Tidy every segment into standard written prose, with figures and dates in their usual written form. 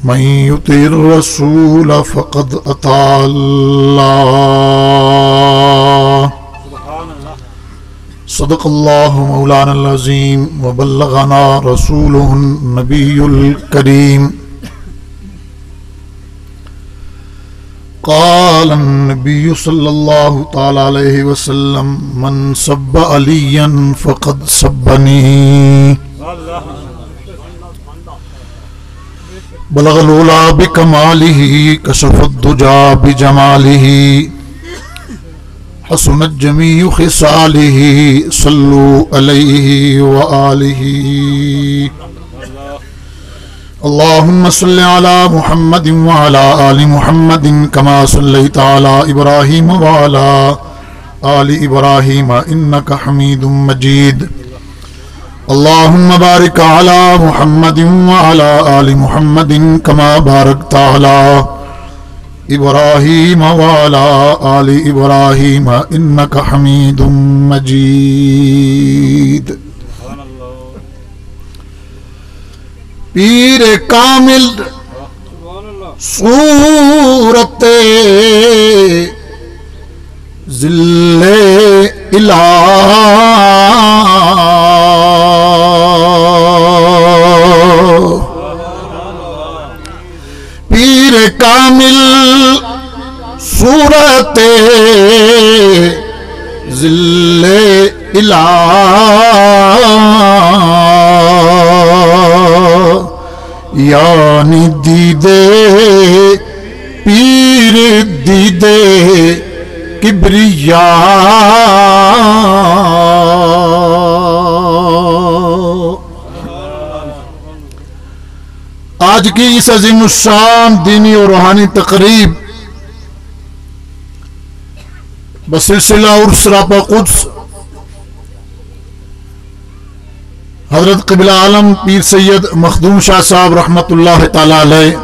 من يطع الرسول فقد اطاع الله صدق الله مولانا العظيم وبلغنا رسوله النبي الكريم قال النبي صلى الله تعالى عليه وسلم من سب عليا فقد سبني بلغ العلا بكماله كشف الدجى بجماله حسنت جميع خصاله صلوا عليه وآله اللهم صل على محمد وعلى آل محمد كما صليت على إبراهيم وعلى آل إبراهيم إنك حميد مجيد اللهم بارك على محمد وعلى آل محمد كما باركت على إبراهيم وعلى آل إبراهيم إنك حميد مجيد پیر کامل صورت ذل الہ پیر کامل صورت ذل الہ یعنی دیدے پیر دیدے کبریا آج کی اس عظیم الشان دینی اور روحانی تقریب بسلسلہ عرس راپا قدس حضرت قبلہ عالم پیر سید مخدوم شاہ صاحب رحمت اللہ تعالی علیہ،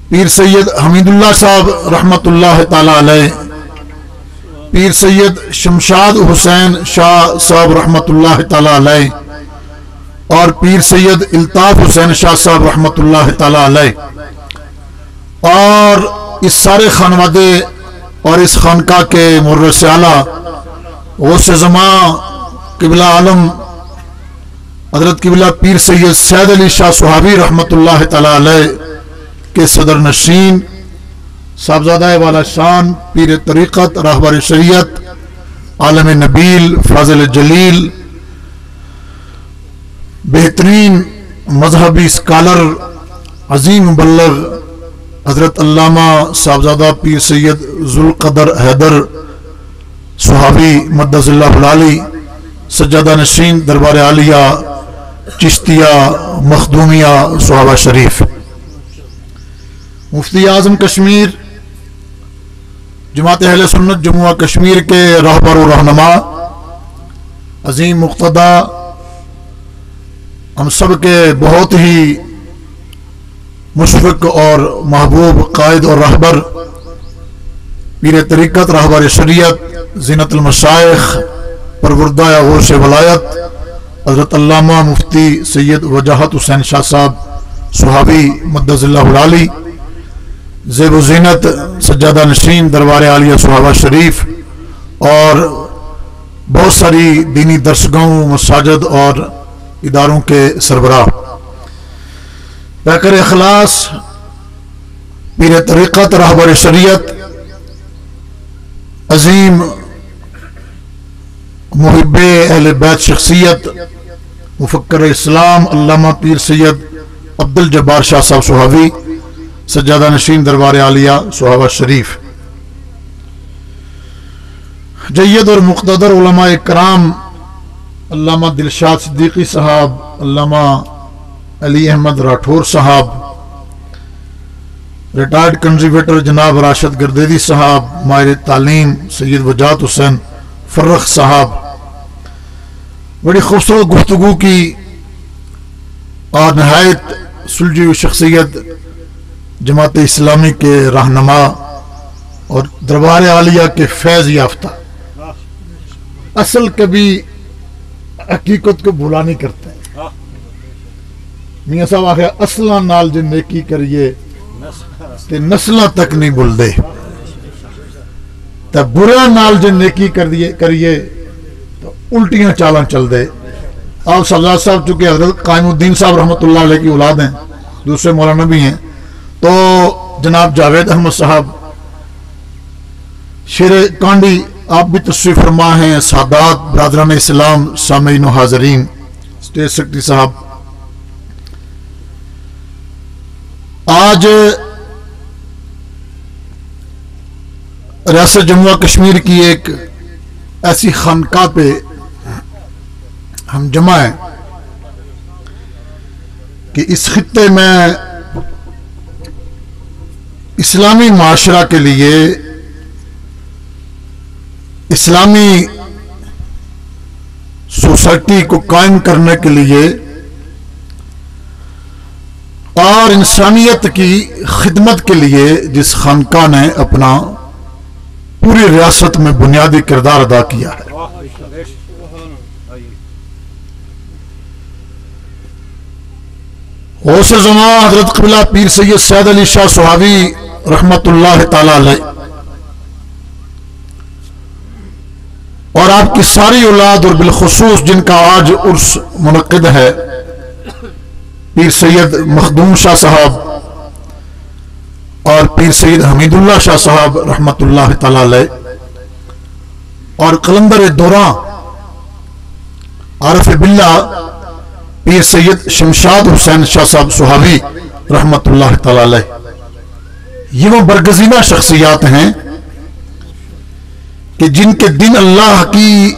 پیر سید حمید اللہ صاحب رحمت اللہ تعالی علیہ، پیر سید شمشاد حسین شاہ صاحب رحمت اللہ تعالی علیہ اور پیر سید الطاف حسین شاہ صاحب رحمت اللہ تعالی علیہ اور اس سارے خانوادے اور اس خانقاہ کے مرث اعلیٰ غوث زماں قبلہ عالم حضرت قبلہ پیر سید سید علی شاہ صحابی رحمت اللہ تعالی علیہ کے صدر نشین صاحبزادہ والا شان پیر طریقت راہبر شریعت عالم نبیل فاضل جلیل بہترین مذہبی اسکالر عظیم مبلغ حضرت علامہ صاحبزادہ پیر سید ذوالقدر حیدر صحابی مدث اللہ العالی سجادہ نشین دربار عالیہ چشتیہ مخدومیہ صحابہ شریف، مفتی اعظم کشمیر جماعت اہل سنت جموں کشمیر کے رہبر و رہنما عظیم مقتدی ہم سب کے بہت ہی مشفق اور محبوب قائد اور رہبر پیر طریقت راہبر شریعت زینت المشائخ پروردہ غوث ولایت حضرت علامہ مفتی سید وجاہت حسین شاہ صاحب صحابی مدث اللہ العالی زیب و زینت سجادہ نشین دربار عالیہ صحابہ شریف اور بہت ساری دینی درسگاہوں مساجد اور اداروں کے سربراہ، پیکر اخلاص پیر طریقت راہبر شریعت عظیم محب اہل بیت شخصیت مفکر اسلام علامہ پیر سید عبد الجبار شاہ صاحب صحابی سجادہ نشین دربار عالیہ صحابہ شریف، جید اور مقتدر علماء کرام علامہ دلشاد صدیقی صاحب، علامہ علی احمد راٹھور صاحب، ریٹائرڈ کنزرویٹر جناب راشد گردیدی صاحب، ماہر تعلیم سید وجاہت حسین فرخ صاحب، بڑی خوبصورت گفتگو کی اور نہایت سلجھی ہوئی شخصیت جماعت اسلامی کے رہنما اور دربار عالیہ کے فیض یافتہ، اصل کبھی حقیقت کو بھولا نہیں کرتے ہیں، میاں صاحب آخیا اصلاں نال جے نیکی کریے تے نسلاں تک نہیں بھلدے، تے برا نال جے نیکی کریے تو الٹیاں چالاں چل دے۔ آپ سردار صاحب چونکہ حضرت قائم الدین صاحب رحمۃ اللہ علیہ کی اولاد ہیں، دوسرے مولانا بھی ہیں، تو جناب جاوید احمد صاحب شیر کانڈی آپ بھی تشریف فرما ہیں، سادات برادران اسلام سامعین و حاضرین، اسٹیٹ سیکرٹری صاحب، آج ریاست جموں کشمیر کی ایک ایسی خانقاہ پہ ہم جمع ہیں کہ اس خطے میں اسلامی معاشرہ کے لیے، اسلامی سوسائٹی کو قائم کرنے کے لیے اور انسانیت کی خدمت کے لیے جس خانقاہ نے اپنا پوری ریاست میں بنیادی کردار ادا کیا ہے، غوث زمان حضرت قبلہ پیر سید سید علی شاہ صحابی رحمت اللہ تعالی علیہ اور آپ کی ساری اولاد، اور بالخصوص جن کا آج عرس منعقد ہے، پیر سید مخدوم شاہ صاحب اور پیر سید حمید اللہ شاہ صاحب رحمت اللہ تعالی علیہ، اور قلندر دوراں عارف باللہ پیر سید شمشاد حسین شاہ صاحب صحابی رحمت اللہ تعالی علیہ، یہ وہ برگزیدہ شخصیات ہیں کہ جن کے دن اللہ کی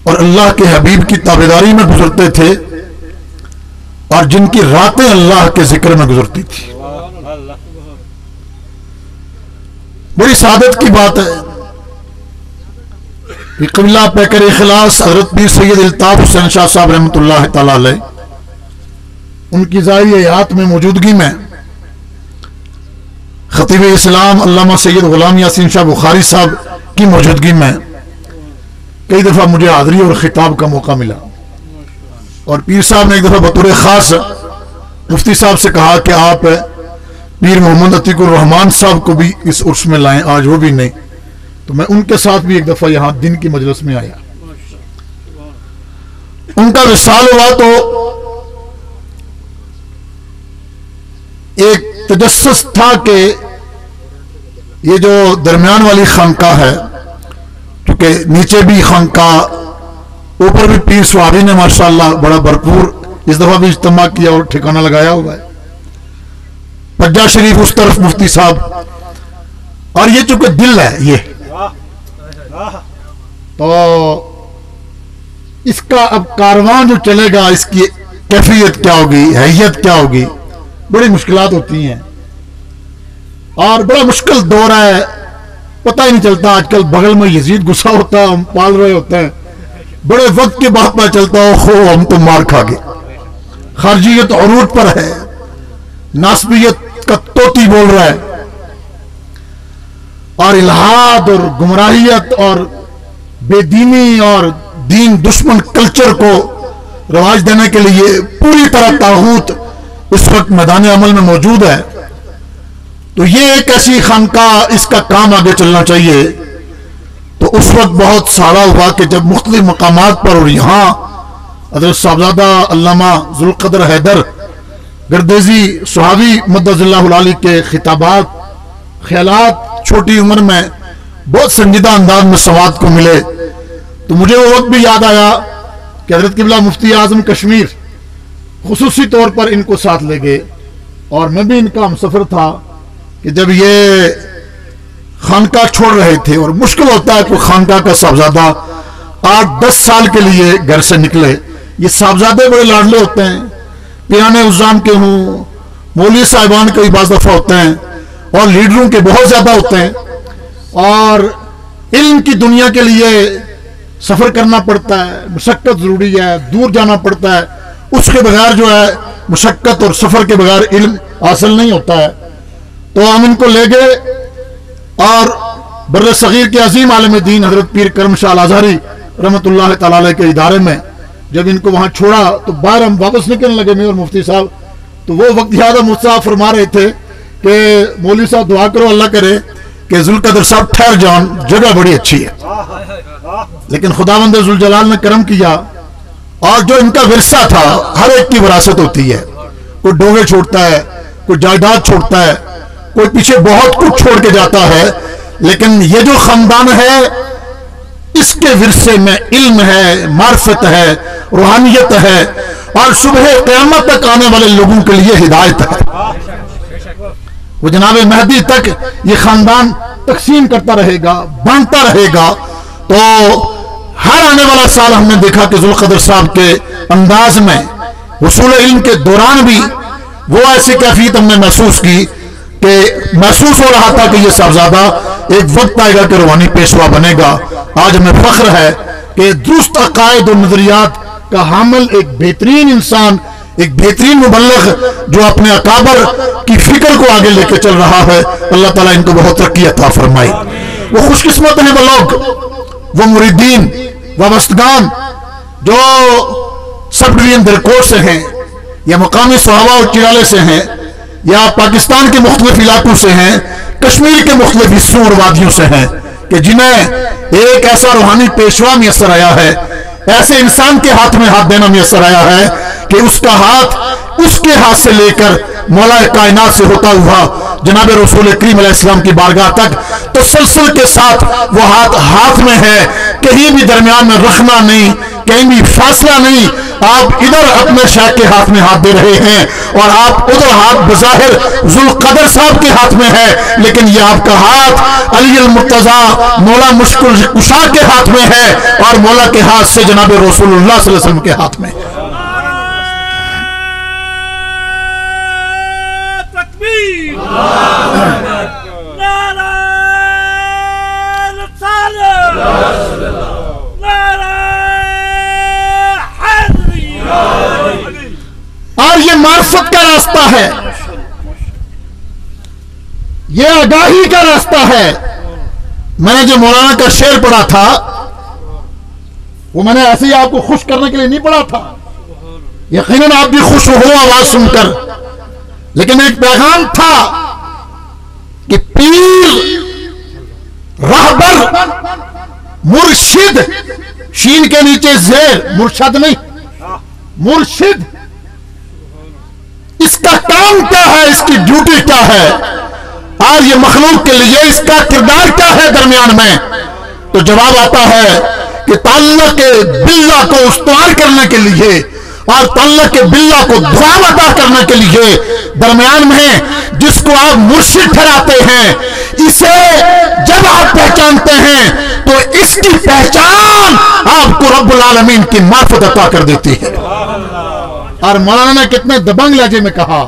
اور اللہ کے حبیب کی تابعداری میں گزرتے تھے اور جن کی راتیں اللہ کے ذکر میں گزرتی تھی۔ بڑی سعادت کی بات ہے کہ قبلہ پیکر اخلاص حضرت پیر سید الطاف حسین شاہ صاحب رحمت اللہ تعالی علیہ، ان کی ظاہری حیات میں موجودگی میں خطیب اسلام علامہ سید غلام یاسین شاہ بخاری صاحب کی موجودگی میں کئی دفعہ مجھے حاضری اور خطاب کا موقع ملا، اور پیر صاحب نے ایک دفعہ بطور خاص مفتی صاحب سے کہا کہ آپ پیر محمد عتیق الرحمان صاحب کو بھی اس عرس میں لائیں، آج وہ بھی نہیں، تو میں ان کے ساتھ بھی ایک دفعہ یہاں دن کی مجلس میں آیا۔ ان کا وصال ہوا تو ایک تجسس تھا کہ یہ جو درمیان والی خانقاہ ہے، کیونکہ نیچے بھی خانقاہ، اوپر بھی پیر صحابی نے ماشاءاللہ بڑا بھرپور اس دفعہ بھی اجتماع کیا اور ٹھکانہ لگایا ہوا ہے، پجا شریف اس طرف مفتی صاحب، اور یہ چونکہ دل ہے، یہ تو اس کا اب کاروان جو چلے گا، اس کی کیفیت کیا ہوگی، حیثیت کیا ہوگی، بڑی مشکلات ہوتی ہیں اور بڑا مشکل دور ہے، پتہ ہی نہیں چلتا۔ آج کل بغل میں یزید گسا ہوتا ہے، ہم پال رہے ہوتے ہیں، بڑے وقت کے بعد پتہ چلتا ہو ہم تو مار کھا گئے۔ خارجیت عروج پر ہے، ناسبیت کا توتی بول رہا ہے، اور الہاد اور گمراہیت اور بے دینی اور دین دشمن کلچر کو رواج دینے کے لیے پوری طرح طاغوت اس وقت میدان عمل میں موجود ہے۔ تو یہ ایک ایسی خانقاہ، اس کا کام آگے چلنا چاہیے۔ تو اس وقت بہت سارا ہوا کہ جب مختلف مقامات پر، اور یہاں حضرت صاحبزادہ علامہ ذوالقدر حیدر گردیزی صحابی مدد اللہ العالی کے خطابات، خیالات چھوٹی عمر میں بہت سنجیدہ انداز میں سماعت کو ملے، تو مجھے وہ وقت بھی یاد آیا کہ حضرت قبلہ مفتی اعظم کشمیر خصوصی طور پر ان کو ساتھ لے گئے، اور میں بھی ان کا ہمسفر تھا کہ جب یہ خانقاہ چھوڑ رہے تھے، اور مشکل ہوتا ہے کہ خانقاہ کا صاحبزادہ 8-10 سال کے لیے گھر سے نکلے۔ یہ صاحبزادے بڑے لاڈلے ہوتے ہیں، پیرانے عزام کے ہوں، مولوی صاحبان کے بعض دفعہ ہوتے ہیں، اور لیڈروں کے بہت زیادہ ہوتے ہیں، اور علم کی دنیا کے لیے سفر کرنا پڑتا ہے، مشقت ضروری ہے، دور جانا پڑتا ہے، اس کے بغیر جو ہے مشقت اور سفر کے بغیر علم حاصل نہیں ہوتا ہے۔ تو ہم ان کو لے گئے، اور بر صغیر کے عظیم عالم دین حضرت پیر کرم شاہ الازہری رحمت اللہ تعالی علیہ کے ادارے میں جب ان کو وہاں چھوڑا تو باہر ہم واپس نکلنے لگے، میں اور مفتی صاحب، تو وہ وقت یاد مجھ صاحب فرما رہے تھے کہ مولوی صاحب دعا کرو اللہ کرے کہ ذوالقدر صاحب ٹھہر جان، جگہ بڑی اچھی ہے، لیکن خداوند ذوالجلال نے کرم کیا، اور جو ان کا ورثہ تھا، ہر ایک کی وراثت ہوتی ہے، کوئی ڈوگے چھوڑتا ہے، کوئی جائیداد چھوڑتا ہے، کوئی پیچھے بہت کچھ چھوڑ کے جاتا ہے، لیکن یہ جو خاندان ہے اس کے ورثے میں علم ہے، معرفت ہے، روحانیت ہے، اور صبح قیامت تک آنے والے لوگوں کے لیے ہدایت ہے۔ وہ جناب مہدی تک یہ خاندان تقسیم کرتا رہے گا، بانٹتا رہے گا۔ تو ہر آنے والا سال ہم نے دیکھا کہ ذوالقدر صاحب کے انداز میں حصول علم کے دوران بھی وہ ایسی کیفیت ہم نے محسوس کی کہ محسوس ہو رہا تھا کہ یہ صاحبزادہ ایک وقت آئے گا کہ روحانی پیشوا بنے گا۔ آج ہمیں فخر ہے کہ درست عقائد و نظریات کا حامل ایک بہترین انسان، ایک بہترین مبلغ جو اپنے اکابر کی فکر کو آگے لے کے چل رہا ہے، اللہ تعالیٰ ان کو بہت ترقی عطا فرمائے۔ وہ خوش قسمت ہیں وہ لوگ، وہ مریدین وابستگان جو سب ڈویژن درکوٹ سے ہیں، یا مقامی صحابہ اور چرالے سے ہیں، یا پاکستان کے مختلف علاقوں سے ہیں، کشمیر کے مختلف حصوں اور وادیوں سے ہیں، کہ جنہیں ایک ایسا روحانی پیشوا میسر آیا ہے، ایسے انسان کے ہاتھ میں ہاتھ دینا میسر آیا ہے کہ اس کا ہاتھ اس کے ہاتھ سے لے کر مولا کائنات سے ہوتا ہوا جناب رسول کریم علیہ السلام کی بارگاہ تک تسلسل کے ساتھ وہ ہاتھ میں ہے، کہیں بھی درمیان میں رکھنا نہیں، کہیں بھی فاصلہ نہیں۔ آپ ادھر اپنے شیخ کے ہاتھ میں ہاتھ دے رہے ہیں اور آپ ادھر ہاتھ بظاہر ذوالقدر صاحب کے ہاتھ میں ہے، لیکن یہ آپ کا ہاتھ علی المرتضیٰ مولا مشکل کشا کے ہاتھ میں ہے، اور مولا کے ہاتھ سے جناب رسول اللہ صلی اللہ علیہ وسلم کے ہاتھ میں ہے۔ اور یہ معرفت کا راستہ ہے، یہ آگاہی کا راستہ ہے۔ میں نے جو مولانا کا شعر پڑھا تھا وہ میں نے ایسے ہی آپ کو خوش کرنے کے لیے نہیں پڑھا تھا، یقیناً آپ بھی خوش ہو آواز سن کر، لیکن ایک پیغام تھا کہ پیر، رہبر، مرشد، شین کے نیچے زیر، مرشد نہیں، مرشد، اس کا کام کیا ہے، اس کی ڈیوٹی کیا ہے، اور یہ مخلوق کے لیے اس کا کردار کیا ہے درمیان میں؟ تو جواب آتا ہے کہ تعلق باللہ کو استوار کرنے کے لیے اور تعلق باللہ کو دوام عطا کرنے کے لیے درمیان میں جس کو آپ مرشد ٹھہراتے ہیں، اسے جب آپ پہچانتے ہیں تو اس کی پہچان آپ کو رب العالمین کی معرفت عطا کر دیتی ہے۔ اور مولانا نے کتنے دبنگ لہجے میں کہا،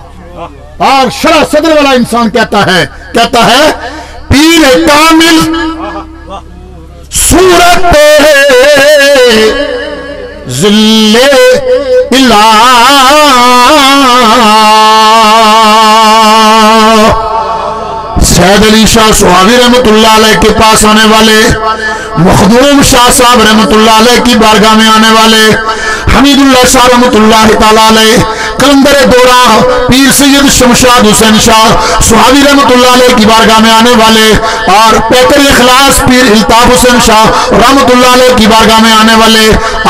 اور شرح صدر والا انسان کہتا ہے پیر کامل صورت ذل الہ، سید علی شاہ سہاوی رحمت اللہ علیہ کے پاس آنے والے، مخدوم شاہ صاحب رحمت اللہ علیہ کی بارگاہ میں آنے والے، حمید اللہ شاہ رحمت اللہ تعالیٰ علیہ، قلندر دورہ پیر سید شمشاد حسین شاہ سہاوی رحمت اللہ علیہ کی بارگاہ میں آنے والے، اور پیکر اخلاص پیر الطاف حسین شاہ رحمت اللہ علیہ کی بارگاہ میں آنے والے،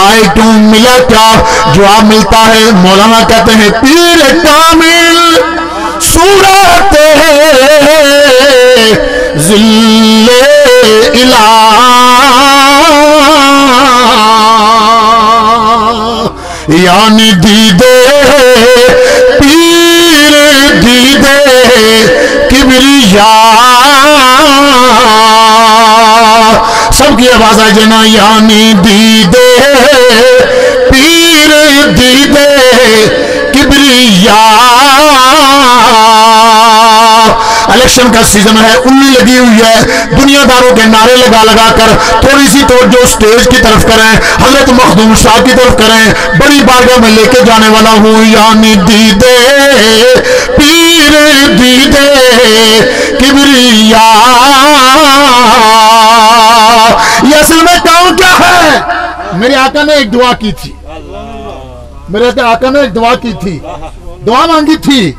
آئے کیوں ملا کیا؟ جواب ملتا ہے، مولانا کہتے ہیں پیر کامل صورت ذل الہ، یعنی دیدے پیر دیدے کبریا، سب کی آواز آئے جنا، یعنی دیدے پیر دیدے کبریا۔ الیکشن کا سیزن ہے، انگلی لگی ہوئی ہے، دنیا داروں کے نعرے لگا لگا کر تھوڑی سی توجہ اسٹیج کی طرف کریں، حضرت مخدوم شاہ کی طرف کریں، بڑی بارگاہ میں لے کے جانے والا ہوں، یعنی دیدے پیر دیدے کبریا۔ یہ اصل میں کام کیا ہے؟ میرے آقا نے ایک دعا کی تھی، میرے آقا نے ایک دعا کی تھی، دعا مانگی تھی،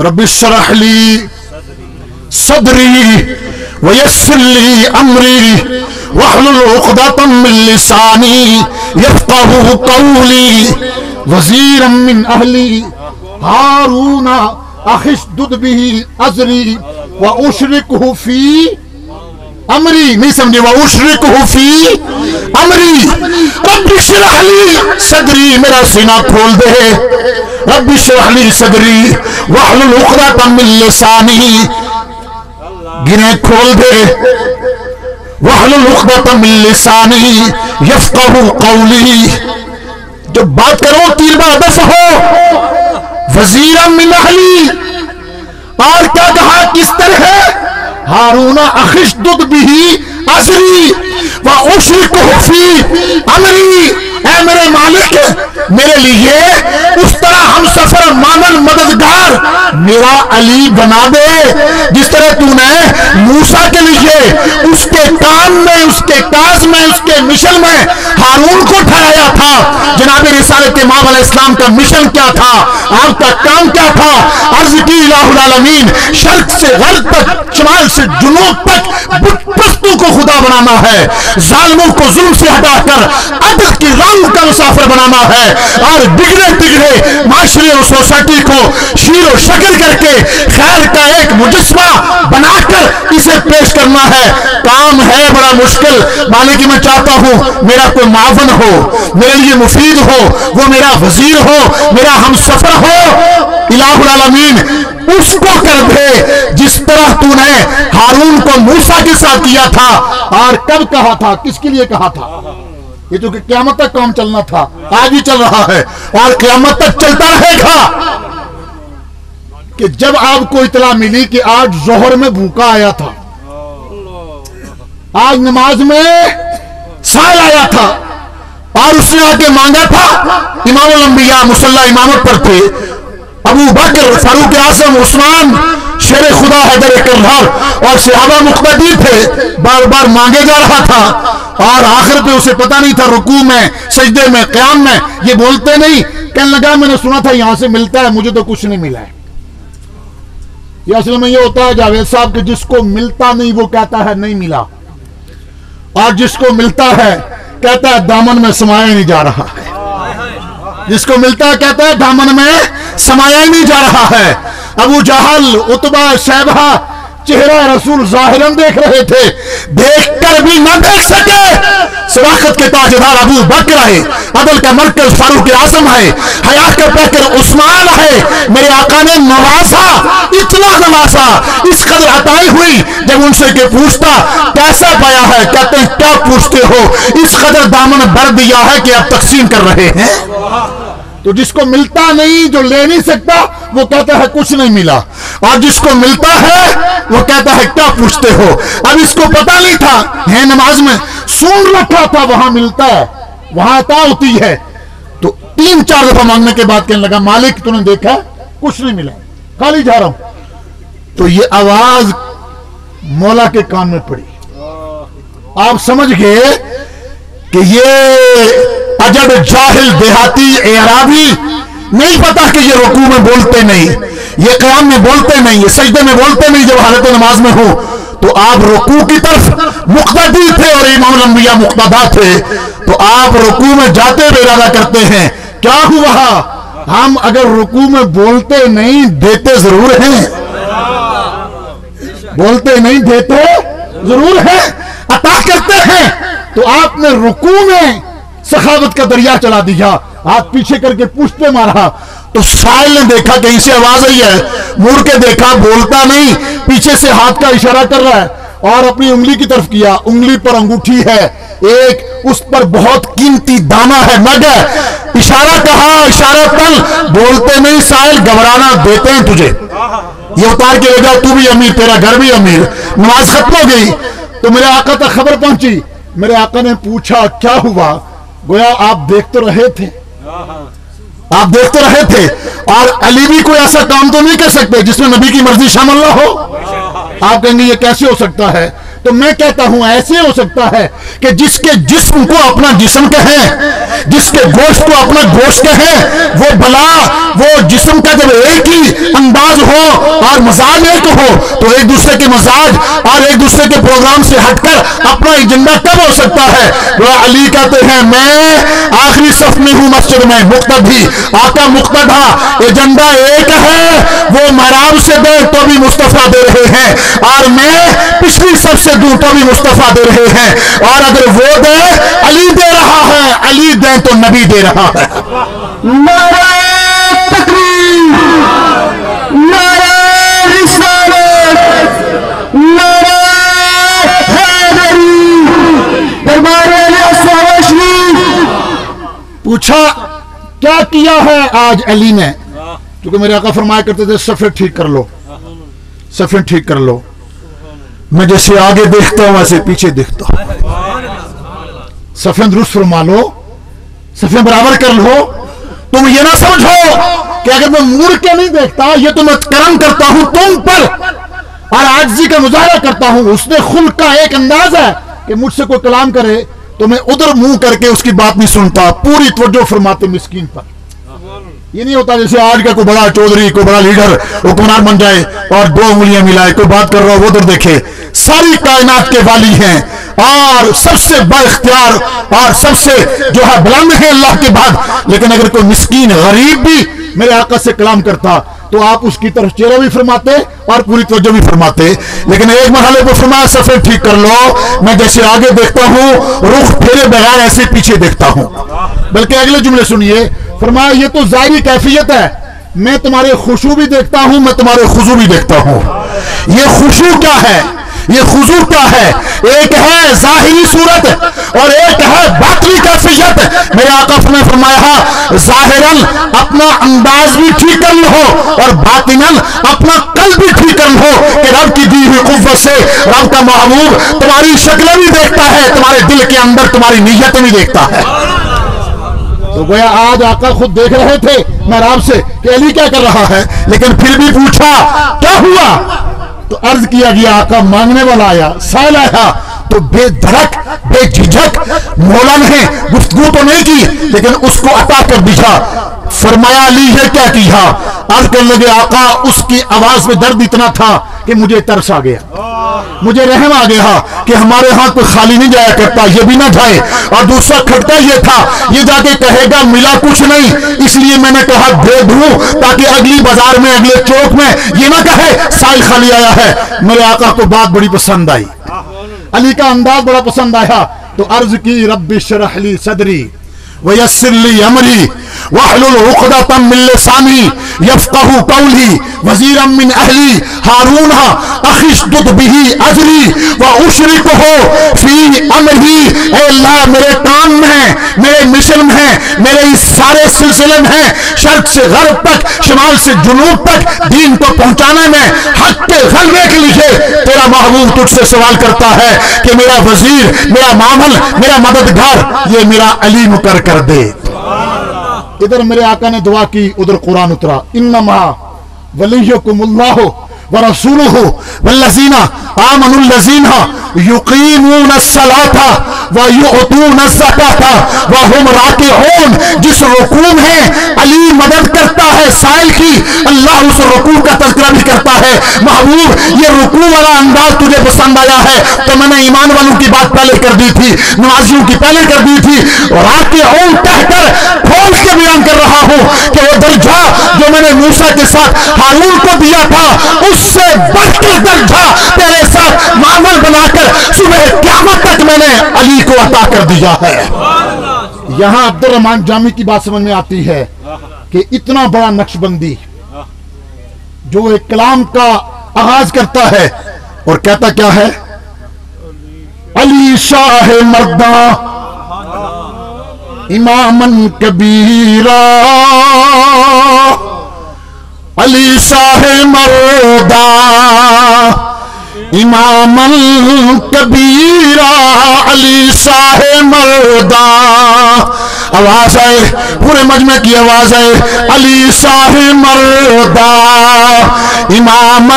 رب اشرح لی صدری ویسر لی امری واحلل عقدۃ من لسانی یفقہوا قولی وزیرا من اہلی ہارون اخی اشدد بہ ازری واشرکہ فی امری، نہیں سمجھے، واشرکہ فی امری، رب اشرح لی صدری، میرا سینہ کھول دے، رب اشرح لی صدری واحلل عقدۃ من لسانی، گرے کھول دے، واحلل عقدۃ من لسانی یفقہوا قولی، جب بات کرو تیر بہدف ہو، وزیرا من اہلی، اور کیا کہا کس طرح، ہارون اخی اشدد بہ ازری واشرکہ فی امری، اے میرے مالک میرے لیے اس طرح ہم سفر مانن مددگار میرا علی بنا دے، جس طرح تو نے موسیٰ کے لیے اس کے کام میں، اس کے کاز میں، اس کے مشن میں ہارون کو ٹھہرایا تھا۔ جناب رسالت امام علیہ السلام کا مشن کیا تھا، آپ کا کام کیا تھا، عرض کی الہ العالمین، شرق سے غرب تک، شمال سے جنوب تک بت پرستوں کو خدا بنانا ہے، ظالموں کو ظلم سے ہٹا کر عدل کی رنگ کا مسافر بنانا ہے، اور بگڑے بگڑے معاشرے اور سوسائٹی کو شیر و شکل کر کے خیر کا ایک مجسمہ بنا کر اسے پیش کرنا ہے۔ کام ہے بڑا مشکل، مالک میں چاہتا ہوں میرا کوئی معاون ہو، میرے لیے مفید ہو، وہ میرا وزیر ہو، میرا ہم سفر ہو، الہ العالمین اس کو کر دے جس طرح تو نے ہارون کو موسیٰ کے ساتھ کیا تھا۔ اور کب کہا تھا، کس کے لیے کہا تھا، یہ تو کہ قیامت تک کام چلنا تھا، آج بھی چل رہا ہے اور قیامت تک چلتا رہے گا، کہ جب آپ کو اطلاع ملی کہ آج ظہر میں بھوکا آیا تھا، آج نماز میں سائل آیا تھا، اور اس نے آ کے مانگا تھا، امام الانبیاء مصلی امامت پر تھے، ابو بکر، فاروق اعظم، عثمان، شیر خدا حیدر کرار اور صحابہ مقتدی تھے، بار بار مانگے جا رہا تھا، اور آخر پہ اسے پتا نہیں تھا، رکوع میں، سجدے میں، قیام میں یہ بولتے نہیں، کہنے لگا میں نے سنا تھا یہاں سے ملتا ہے، مجھے تو کچھ نہیں ملا ہے۔ یہ اصل میں یہ ہوتا ہے جاوید صاحب کہ جس کو ملتا نہیں وہ کہتا ہے نہیں ملا، اور جس کو ملتا ہے کہتا ہے دامن میں سمایا نہیں جا رہا ہے، جس کو ملتا ہے کہتا ہے دامن میں سمایا ہی نہیں جا رہا ہے۔ ابو جہل، عتبہ، شیبہ چہرہ رسول ظاہراً دیکھ رہے تھے، دیکھ کر بھی نہ دیکھ سکے، صداقت کے تاجدار ابو بکر ہے، عدل کا مرکز فاروق اعظم ہے، حیا کا پیکر عثمان ہے، میرے آقا نے نوازا، اتنا نوازا، اس قدر عطائی ہوئی، جب ان سے کہ پوچھتا کیسا پایا ہے، کہتے ہیں کیا پوچھتے ہو، اس قدر دامن بھر دیا ہے کہ اب تقسیم کر رہے ہیں۔ تو جس کو ملتا نہیں، جو لے نہیں سکتا، وہ کہتا ہے کچھ نہیں ملا، اور جس کو ملتا ہے وہ کہتا ہے کیا پوچھتے ہو۔ اب اس کو پتا نہیں تھا، ہے نماز میں سن رکھا تھا وہاں ملتا ہے، وہاں عطا ہوتی ہے، تو 3-4 دفعہ مانگنے کے بعد کہنے لگا مالک تو نے دیکھا کچھ نہیں ملا، خالی جا رہا ہوں۔ تو یہ آواز مولا کے کان میں پڑی، آپ سمجھ گئے کہ یہ عجب جاہل دیہاتی اعرابی نہیں پتا کہ یہ رکوع میں بولتے نہیں، یہ قیام میں بولتے نہیں، یہ سجدے میں بولتے نہیں، جب حالت نماز میں ہو تو آپ رکوع کی طرف مقتدی تھے اور امام الانبیاء مقتدا تھے، تو آپ رکوع میں جاتے ہوئے ارادہ کرتے ہیں کیا ہوا، ہم اگر رکوع میں بولتے نہیں دیتے ضرور ہیں، بولتے نہیں دیتے ضرور ہیں، عطا کرتے ہیں۔ تو آپ نے رکوع میں سخاوت کا دریا چلا دیا، ہاتھ پیچھے کر کے پشت پہ مارا، تو سائل نے دیکھا کہیں سے آواز آئی ہے، مڑ کے دیکھا بولتا نہیں، پیچھے سے ہاتھ کا اشارہ کر رہا ہے، اور اپنی انگلی کی طرف کیا، انگلی پر انگوٹھی ہے ایک، اس پر بہت قیمتی دانا ہے، نگ ہے، اشارہ کہا، اشارہ تل، بولتے نہیں، سائل گھبرانا دیتے ہیں تجھے، یہ اتار کے لے جاؤ، تو بھی امیر، تیرا گھر بھی امیر۔ نماز ختم ہو گئی تو میرے آقا تک خبر پہنچی، میرے آقا نے پوچھا کیا ہوا، گویا آپ دیکھتے رہے تھے، آپ دیکھتے رہے تھے، اور علی بھی کوئی ایسا کام تو نہیں کر سکتے جس میں نبی کی مرضی شامل نہ ہو۔ آپ کہیں گے یہ کیسے ہو سکتا ہے، تو میں کہتا ہوں ایسے ہو سکتا ہے کہ جس کے جسم کو اپنا جسم کہیں، جس کے گوشت کو اپنا گوشت کہیں، وہ بلا وہ جسم کا جب ایک ہی انداز ہو اور مزاج ایک ہو تو ایک دوسرے کے مزاج اور ایک دوسرے کے پروگرام سے ہٹ کر اپنا ایجنڈا کب ہو سکتا ہے؟ وہ علی کہتے ہیں میں آخری صف میں ہوں مسجد میں، مقتدی آقا مقتدا، ایجنڈا ایک ہے، وہ محراب سے دے تو بھی مصطفیٰ دے رہے ہیں اور میں پچھلی صف سے دوں تو بھی مصطفیٰ دے رہے ہیں، اور اگر وہ دے علی دے رہا ہے، علی دیں تو نبی دے رہا ہے۔ نعرہ تکبیر، نعرہ رسالت، نعرہ حیدری، دربار پوچھا کیا کیا ہے آج علی نے؟ کیونکہ میرے آقا فرمایا کرتے تھے صفیں ٹھیک کر لو، صفیں ٹھیک کر لو، میں جیسے آگے دیکھتا ہوں ویسے پیچھے دیکھتا ہوں، صفیں درست فرما لو، صفیں برابر کر لو، تم یہ نہ سمجھو کہ اگر میں مڑ کے نہیں دیکھتا، یہ تو میں کرم کرتا ہوں تم پر اور عاجزی کا مظاہرہ کرتا ہوں۔ اس نے خلق کا ایک انداز ہے کہ مجھ سے کوئی کلام کرے تو میں ادھر منہ کر کے اس کی بات نہیں سنتا، پوری توجہ فرماتے مسکین پر۔ یہ نہیں ہوتا جیسے آج کا کوئی بڑا چودھری، کوئی بڑا لیڈر حکمران بن جائے اور دو انگلیاں ملائے، کوئی بات کر رہا ہو وہ ادھر دیکھے۔ ساری کائنات کے والی ہیں اور سب سے با اختیار اور سب سے جو ہے بلند ہے اللہ کے بعد، لیکن اگر کوئی مسکین غریب بھی میرے آقا سے کلام کرتا تو آپ اس کی طرف چہرہ بھی فرماتے اور پوری توجہ بھی فرماتے، لیکن ایک مرحلے کو فرمایا صفیں ٹھیک کر لو، میں جیسے آگے دیکھتا ہوں رخ پھیرے بغیر ایسے پیچھے دیکھتا ہوں۔ بلکہ اگلے جملے سنیے، فرمایا یہ تو ظاہری کیفیت ہے، میں تمہارے خشوع بھی دیکھتا ہوں، میں تمہارے خضوع بھی دیکھتا ہوں۔ یہ خشوع کیا ہے؟ یہ خضوع کیا ہے؟ ایک ہے ظاہری صورت اور ایک ہے باطنی کیفیت۔ میرے آقا نے فرمایا ظاہراً اپنا انداز بھی ٹھیک کر لو اور باطناً اپنا قلب بھی ٹھیک کر لو کہ رب کی دی ہوئی قوت سے رب کا محبوب تمہاری شکلیں بھی دیکھتا ہے، تمہارے دل کے اندر تمہاری نیتیں بھی دیکھتا ہے۔ تو گویا آج آقا خود دیکھ رہے تھے محراب سے کہ علی کیا کر رہا ہے، لیکن پھر بھی پوچھا کیا ہوا؟ تو عرض کیا گیا آقا مانگنے والا آیا، سائل آیا، تو بے دھڑک بے جھجک مولا نے گفتگو تو نہیں کی لیکن اس کو عطا کر دیا۔ فرمایا علی ہے کیا کیا؟ عرض کرنے لگے آقا اس کی آواز میں درد اتنا تھا کہ مجھے ترس آ گیا، مجھے رحم آ گیا کہ ہمارے ہاں کوئی خالی نہیں جایا کرتا، یہ بھی نہ جائے، اور دوسرا کھٹکا یہ تھا یہ جا کے کہے گا ملا کچھ نہیں، اس لیے میں نے کہا دے دوں تاکہ اگلی بازار میں اگلے چوک میں یہ نہ کہے سائل خالی آیا ہے۔ میرے آقا کو بات بڑی پسند آئی، علی کا انداز بڑا پسند آیا، تو عرض کی رب اشرح لی صدری ویسر لی امری واحلل عقدۃ من لسانی یفقہوا قولی وزیرا من اہلی ہارون اخی اشدد بہ اجری واشرکہ فی امری۔ اے اللہ میرے کام میں، میرے مشن میں، میرے اس سارے سلسلے میں، شرق سے غرب تک، شمال سے جنوب تک دین کو پہنچانے میں حق کے غلبے کے لیے تیرا محبوب تجھ سے سوال کرتا ہے کہ میرا وزیر، میرا معمل، میرا مددگار یہ میرا علی مقرر کر دے۔ ادھر میرے آقا نے دعا کی، ادھر قرآن اترا، انما ولیکم اللہ ورسولہ والذین آمنوا الذین یقیمون الصلاۃ ویؤتون الزکاۃ وہم راکعون۔ جس رکوع میں علی مدد کرتا ہے سائل کی، اللہ اس رکوع کا تذکرہ بھی کرتا ہے۔ محبوب یہ رکوع والا انداز تجھے پسند آیا ہے تو میں نے ایمان والوں کی بات پہلے کر دی تھی، نمازیوں کی پہلے کر دی تھی، راکعون کہہ کر کھول کے بیان کر رہا ہوں کہ وہ درجہ جو میں نے موسیٰ کے ساتھ ہارون کو دیا تھا اس سے بڑھ کر درجہ تیرے ساتھ معمل بنا کر صبح قیامت تک میں نے علی کو عطا کر دیا ہے۔ یہاں عبد الرحمن جامی کی بات سمجھ میں آتی ہے کہ اتنا بڑا نقش بندی جو ایک کلام کا آغاز کرتا ہے اور کہتا کیا ہے؟ علی شاہ مرداں امامن کبیرہ، علی شاہ مرداں امامن کبیرہ، علی شاہ مرداں آواز آئے, پورے مجمع کی آواز آئے, علی شاہ مردہ امام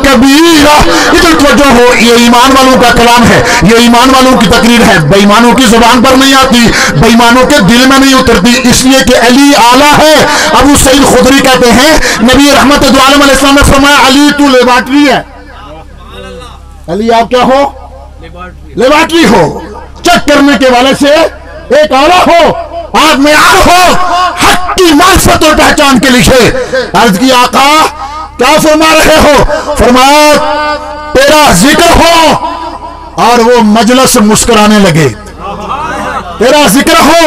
کبیرہ. ادھر توجہ ہو, یہ ایمان والوں کا کلام ہے, یہ ایمان والوں کی تقریر ہے, بے ایمانوں کی زبان پر نہیں آتی, بے ایمانوں کے دل میں نہیں اترتی, اس لیے کہ علی اعلیٰ ہے. ابو سعید خدری کہتے ہیں نبی رحمت دو عالم علیہ السلام نے فرمایا علی تو لیبارٹری ہے, علی آپ کیا ہو, لیبارٹری ہو, چیک کرنے کے والے سے ایک اعلیٰ ہو, آپ معیار ہو حق کی معرفت اور پہچان کے لیے. عرض کی آقا کیا فرما رہے ہو؟ فرمایا تیرا ذکر ہو اور وہ مجلس مسکرانے لگے, تیرا ذکر ہو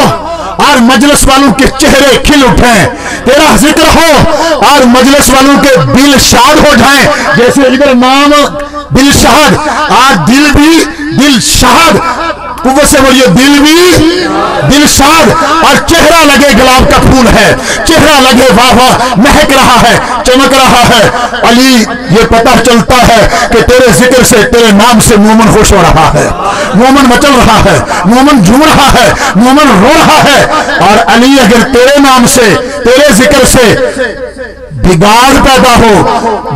اور مجلس والوں کے چہرے کھل اٹھیں, تیرا ذکر ہو اور مجلس والوں کے دل شاد ہو جائیں. جیسے ادھر نام دل شاد اور دل بھی دل شاد, قوت سے بولیے دل بھی دل شاد, اور چہرہ لگے گلاب کا پھول ہے, چہرہ لگے واہ واہ مہک رہا ہے, چمک رہا ہے. علی یہ پتہ چلتا ہے کہ تیرے ذکر سے, تیرے نام سے مومن خوش ہو رہا ہے, مومن مچل رہا ہے, مومن جھوم رہا ہے, مومن رو رہا ہے. اور علی اگر تیرے نام سے, تیرے ذکر سے بگاڑ پیدا ہو,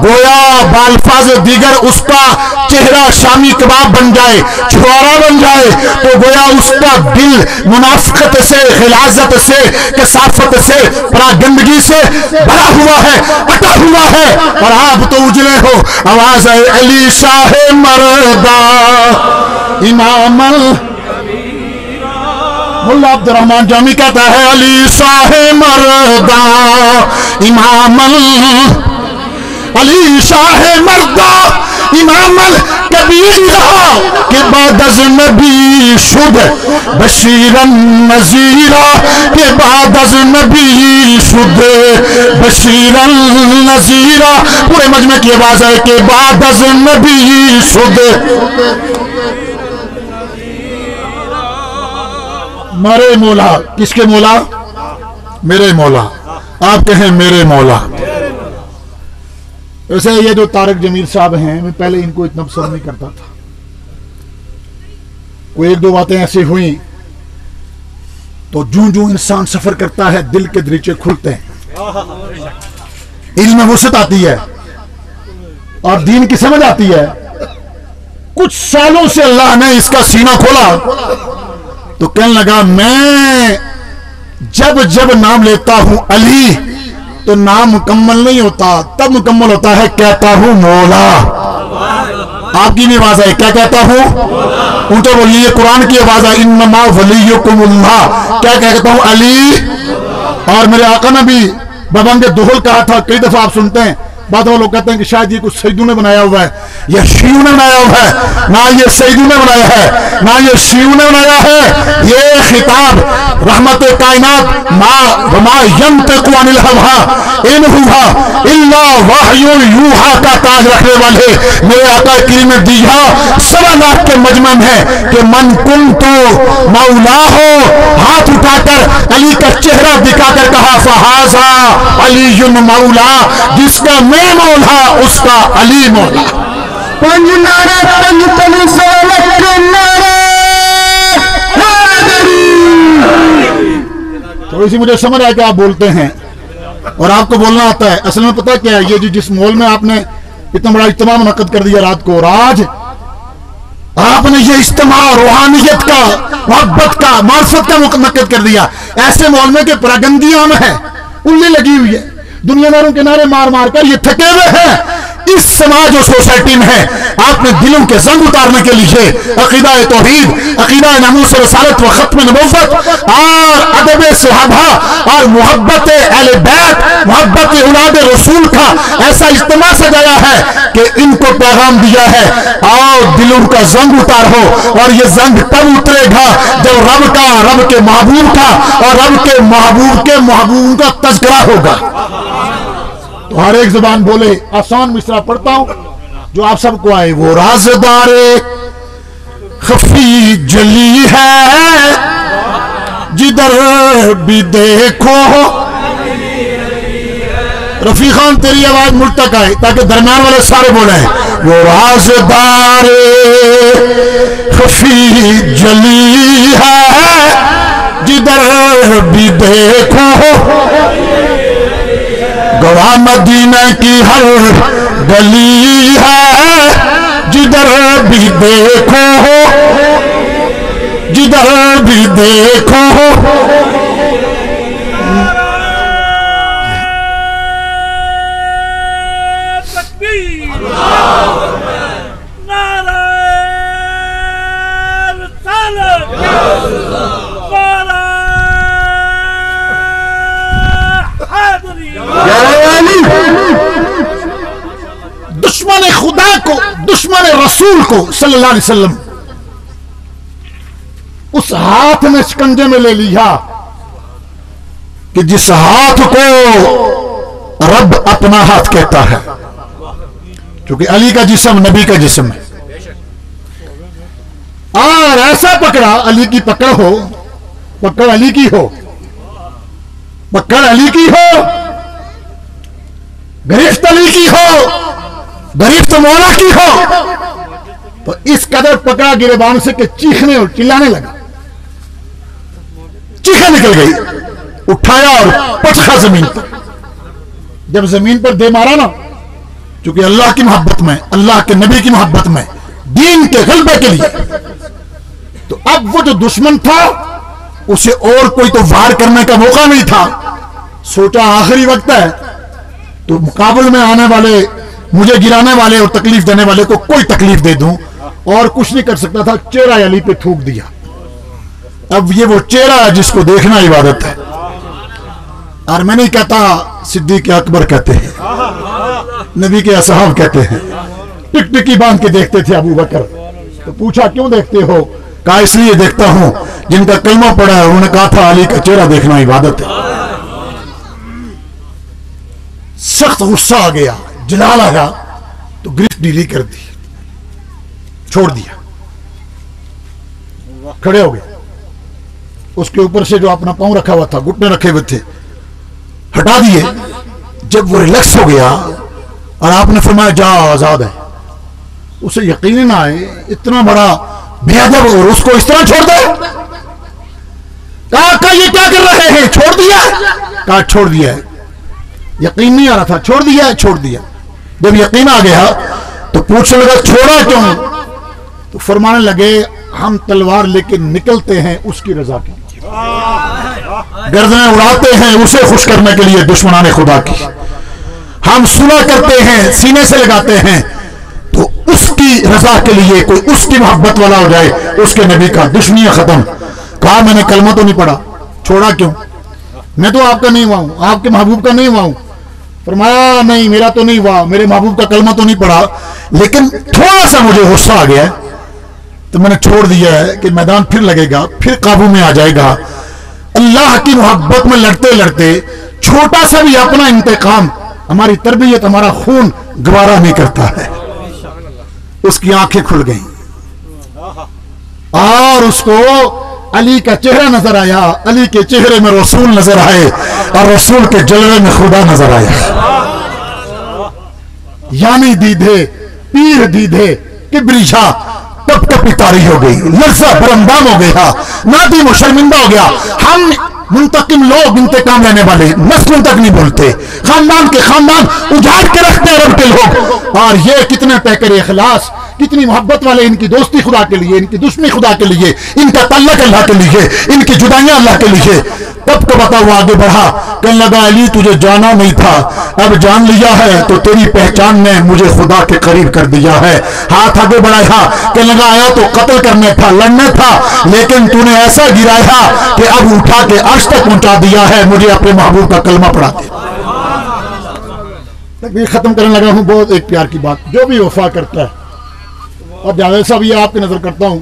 گویا بالفاظ دیگر اس کا چہرہ شامی کباب بن جائے, چھوارا بن جائے, تو گویا اس کا دل منافقت سے, غلاظت سے, کثافت سے, پراگندگی سے بھرا ہوا ہے, اٹا ہوا ہے, اور آپ تو اجلے ہو. آواز ہے علی شاہ مردہ امام ملا عبد الرحمن جامی کہتا ہے علی شاہ مردہ امام علی شاہ مردہ امام کبیرہ کہ بعد از نبی شد بشیرن نذیرہ, کہ بعد از نبی شد بشیرن نذیرہ. پورے مجمع کی آواز ہے کہ بعد از نبی شد. میرے مولا, کس کے مولا؟ میرے مولا. آپ کہیں میرے مولا. ویسے یہ جو طارق جمیل صاحب ہیں, میں پہلے ان کو اتنا پسند نہیں کرتا تھا, کوئی ایک دو باتیں ایسی ہوئیں تو جوں انسان سفر کرتا ہے دل کے دریچے کھلتے ہیں, علم میں وسعت آتی ہے اور دین کی سمجھ آتی ہے. کچھ سالوں سے اللہ نے اس کا سینہ کھولا تو کہنے لگا میں جب نام لیتا ہوں علی تو نام مکمل نہیں ہوتا, تب مکمل ہوتا ہے کہتا ہوں مولا. آپ کی بھی آواز ہے, کیا کہتا ہوں؟ اونچا بولیے, یہ قرآن کی آواز ہے, انما ولیکم اللہ. کیا کہتا ہوں؟ علی. اور میرے آقا نے بھی بابنگ دہل کہا تھا, کئی دفعہ آپ سنتے ہیں, بعد وہ لوگ کہتے ہیں کہ شاید یہ کچھ سیدوں نے بنایا ہوا ہے, یا شیعوں نے بنایا ہوا ہے. نہ یہ سیدوں نے بنایا ہے, نہ یہ شیعوں نے بنایا ہے. یہ خطاب رحمت کائنات ما ینطق عن الہوی ان ہوا الا وحی یوحی کا تاج رکھنے والے میرے آقا کریم دیہا 1.25 لاکھ کے مجمع ہے کہ من کنت مولا ہو, ہاتھ اٹھا کر علی کا چہرہ دکھا کر کہا فہذا علی مولا, جس کا میں مولا اس کا علی مولا. پنج نعرہ پنج تن سولت نعرہ. تو اسی مجھے سمجھ آیا کہ آپ بولتے ہیں اور آپ کو بولنا آتا ہے. اصل میں پتہ کیا ہے, یہ جس مول میں آپ نے اتنا بڑا اجتماع منعقد کر دیا رات کو, اور آج آپ نے یہ اجتماع روحانیت کا, محبت کا, معرفت کا منعقد کر دیا ایسے مول میں کہ پراگندی عام ہے, اللی لگی ہوئی ہے, دنیا داروں کے نعرے مار مار کر یہ تھکے ہوئے ہیں. اس سماج اور سوسائٹی میں آپ نے دلوں کے زنگ اتارنے کے لیے عقیدہ توحید, عقیدہ ناموس رسالت و ختم نبوت اور ادب صحابہ اور محبت اہل بیت, محبت اولاد رسول کا ایسا اجتماع سجایا ہے کہ ان کو پیغام دیا ہے آؤ دلوں کا زنگ اتارو. اور یہ زنگ تب اترے گا جب رب کا, رب کے محبوب کا اور رب کے محبوب کا تذکرہ ہوگا. تو ہر ایک زبان بولے. آسان مصرع پڑھتا ہوں جو آپ سب کو آئے. وہ رازدار خفی جلی ہے جدھر بھی دیکھو. رفیع خان تیری آواز مجھ تک آئے تاکہ درمیان والے سارے بولیں. وہ رازدار خفی جلی ہے جدھر بھی دیکھو گواہ مدینہ کی ہر گلی ہے، جدھر بھی دیکھو جدھر بھی دیکھو دشمن خدا کو، دشمن رسول کو صلی اللہ علیہ وسلم اس ہاتھ میں شکنجے میں لے لیا کہ جس ہاتھ کو رب اپنا ہاتھ کہتا ہے، کیونکہ علی کا جسم نبی کا جسم ہے، اور ایسا پکڑا، علی کی پکڑ ہو، پکڑ علی کی ہو، پکڑ علی کی ہو، گرفت علی کی ہو، گرفت مولا کی ہو، تو اس قدر پکڑا گریبان سے کہ چیخنے اور چلانے لگا، چیخیں نکل گئی، اٹھایا اور پچھا زمین پر، جب زمین پر دے مارا نا، چونکہ اللہ کی محبت میں، اللہ کے نبی کی محبت میں، دین کے غلبے کے لیے، تو اب وہ جو دشمن تھا اسے اور کوئی تو وار کرنے کا موقع نہیں تھا، سوچا آخری وقت ہے تو مقابل میں آنے والے، مجھے گرانے والے اور تکلیف دینے والے کو کوئی تکلیف دے دوں، اور کچھ نہیں کر سکتا تھا، چہرہ علی پہ تھوک دیا۔ اب یہ وہ چہرہ ہے جس کو دیکھنا عبادت ہے، اور میں نہیں کہتا صدیق اکبر کہتے ہیں، نبی کے اصحاب کہتے ہیں، ٹک ٹکی باندھ کے دیکھتے تھے ابو بکر، تو پوچھا کیوں دیکھتے ہو؟ کہا اس لیے دیکھتا ہوں جن کا کلمہ پڑھا ہے انہوں نے کہا تھا علی کا چہرہ دیکھنا عبادت ہے۔ سخت غصہ آ گیا، جلال آیا، تو گرفت ڈھیلی کر دی، چھوڑ دیا، کھڑے ہو گئے، اس کے اوپر سے جو اپنا پاؤں رکھا ہوا تھا، گھٹنے رکھے ہوئے تھے، ہٹا دیے۔ جب وہ ریلیکس ہو گیا اور آپ نے فرمایا جا آزاد ہے، اسے یقین نہ آئے اتنا بڑا بے ادب اور اس کو اس طرح چھوڑ دے۔ کہا یہ کیا کر رہے ہیں؟ چھوڑ دیا؟ کہا چھوڑ دیا ہے، یقین نہیں آ رہا تھا، چھوڑ دیا ہے، چھوڑ دیا۔ جب یقین آ گیا تو پوچھنے لگا چھوڑا کیوں؟ تو فرمانے لگے ہم تلوار لے کے نکلتے ہیں اس کی رضا کے لیے، گردنیں اڑاتے ہیں اسے خوش کرنے کے لیے دشمنان خدا کی، ہم صلح کرتے ہیں، سینے سے لگاتے ہیں تو اس کی رضا کے لیے، کوئی اس کی محبت والا ہو جائے، اس کے نبی کا، دشمنیاں ختم۔ کہا میں نے کلمہ تو نہیں پڑھا، چھوڑا کیوں؟ میں تو آپ کا نہیں ہوا ہوں، آپ کے محبوب کا نہیں ہوا ہوں۔ فرمایا نہیں میرا تو نہیں ہوا، میرے محبوب کا کلمہ تو نہیں پڑھا، لیکن تھوڑا سا مجھے غصہ آ گیا ہے تو میں نے چھوڑ دیا ہے کہ میدان پھر لگے گا، پھر قابو میں آ جائے گا۔ اللہ کی محبت میں لڑتے لڑتے چھوٹا سا بھی اپنا انتقام، ہماری تربیت، ہمارا خون گوارا نہیں کرتا ہے۔ اس کی آنکھیں کھل گئیں اور اس کو علی کا چہرہ نظر آیا، علی کے چہرے میں رسول نظر آئے اور رسول کے جلوے میں خدا نظر آیا۔ یعنی دیدھے پیر دیدھے کبریشا کپ کپی تاری ہو گئی، لرزہ برندام ہو گیا، نادم و شرمندہ ہو گیا۔ ہم منتقم لوگ، انتقام لینے والے، نسلوں تک نہیں بولتے، خاندان کے خاندان اجاڑ کے رکھتے عرب کے لوگ، اور یہ کتنے پیکر اخلاص، کتنی محبت والے، ان کی دوستی خدا کے لیے، ان کی دشمنی خدا کے لیے، ان کا تعلق اللہ کے لیے، ان کی جدائیاں اللہ کے لیے۔ تب تو بتا وہ آگے بڑھا، کہنے لگا علی تجھے جانا نہیں تھا، اب جان لیا ہے تو تیری پہچان نے مجھے خدا کے قریب کر دیا ہے۔ ہاتھ آگے بڑھایا، کہنے لگا آیا تو قتل کرنے تھا، لڑنے تھا، لیکن تو نے ایسا گرایا کہ اب اٹھا کے عرش تک پہنچا دیا ہے، مجھے اپنے محبوب کا کلمہ پڑھا دے۔ تکبیر ختم کرنے لگا ہوں۔ بہت ایک پیار کی بات، جو بھی وفا کرتا ہے، اور جاوید صاحب یہ آپ کی نظر کرتا ہوں،